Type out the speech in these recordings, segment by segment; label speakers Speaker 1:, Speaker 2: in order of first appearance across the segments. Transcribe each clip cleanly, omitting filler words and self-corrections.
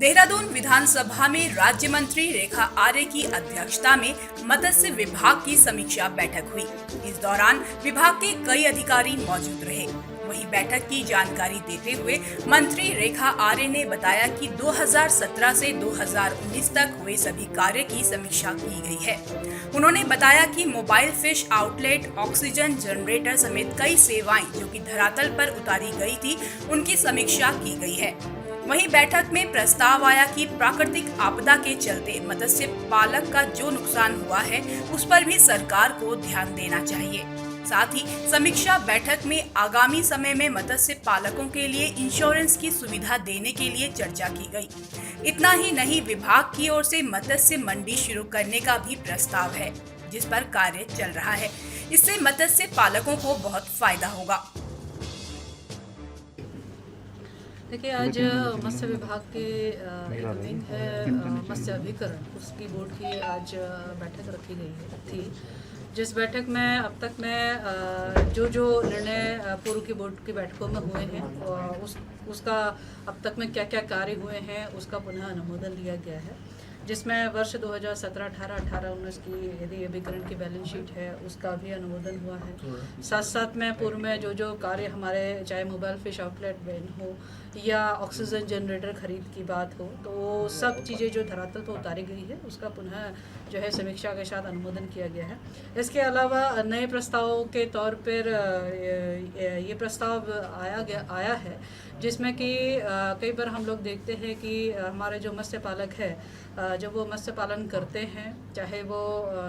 Speaker 1: देहरादून विधानसभा में राज्य मंत्री रेखा आर्य की अध्यक्षता में मत्स्य विभाग की समीक्षा बैठक हुई। इस दौरान विभाग के कई अधिकारी मौजूद रहे। वहीं बैठक की जानकारी देते हुए मंत्री रेखा आर्य ने बताया कि 2017 से 2019 तक हुए सभी कार्य की समीक्षा की गई है। उन्होंने बताया कि mobile fish outlet, oxygen generator समेत कई सेवाएं जो कि धरातल पर उतारी गई थी, उनकी समीक्षा की गई है। वहीं बैठक में प्रस्ताव आया कि प्राकृतिक आपदा के चलते मत्स्य पालक का जो नुकसान हुआ है उस पर भी सरकार को ध्यान देना चाहिए। साथ ही समीक्षा बैठक में आगामी समय में मत्स्य पालकों के लिए इंश्योरेंस की सुविधा देने के लिए चर्चा की गई। इतना ही नहीं, विभाग की ओर से मत्स्य मंडी शुरू करने का भी प्रस्ताव है, जिस पर कार्य चल रहा है। इससे मत्स्य पालकों को बहुत फायदा होगा।
Speaker 2: देखिए, आज मत्स्य विभाग के एक विंग है मत्स्य अभिकरण, उसकी बोर्ड की आज बैठक रखी गई थी, जिस बैठक में अब तक में जो निर्णय पूर्व की बोर्ड की बैठकों में हुए हैं उसका अब तक में क्या क्या कार्य हुए हैं उसका पुनः अनुमोदन लिया गया है, जिसमें वर्ष 2017, 18, 19 की यदि अभिकरण की बैलेंस शीट है उसका भी अनुमोदन हुआ है। साथ साथ में पूर्व में जो कार्य हमारे, चाहे मोबाइल फिश आउटलेट बैन हो या ऑक्सीजन जनरेटर खरीद की बात हो, तो वो सब चीज़ें जो धरातल पर उतारी गई है उसका पुनः जो है समीक्षा के साथ अनुमोदन किया गया है। इसके अलावा नए प्रस्तावों के तौर पर ये प्रस्ताव आया है, जिसमें कि कई बार हम लोग देखते हैं कि हमारे जो मत्स्य पालक है, जब वो मत्स्य पालन करते हैं, चाहे वो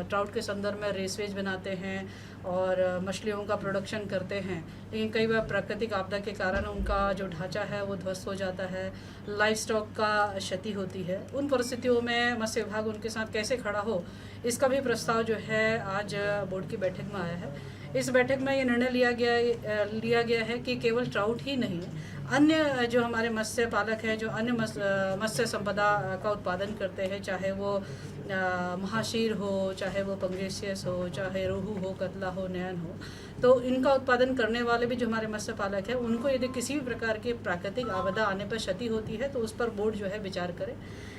Speaker 2: ट्राउट के संदर्भ में रेसवेज बनाते हैं और मछलियों का प्रोडक्शन करते हैं, लेकिन कई बार प्राकृतिक आपदा के कारण उनका जो ढांचा है वो ध्वस्त हो जाता है, लाइफ स्टॉक का क्षति होती है। उन परिस्थितियों में मत्स्य विभाग उनके साथ कैसे खड़ा हो, इसका भी प्रस्ताव जो है आज बोर्ड की बैठक में आया है। इस बैठक में ये निर्णय लिया गया है कि केवल ट्राउट ही नहीं, अन्य जो हमारे मत्स्य पालक हैं, जो अन्य मत्स्य संपदा का उत्पादन करते हैं, चाहे वो महाशीर हो, चाहे वो पंगेसियस हो, चाहे रोहू हो, कतला हो, नयन हो, तो इनका उत्पादन करने वाले भी जो हमारे मत्स्य पालक हैं, उनको यदि किसी भी प्रकार की प्राकृतिक आपदा आने पर क्षति होती है तो उस पर बोर्ड जो है विचार करे।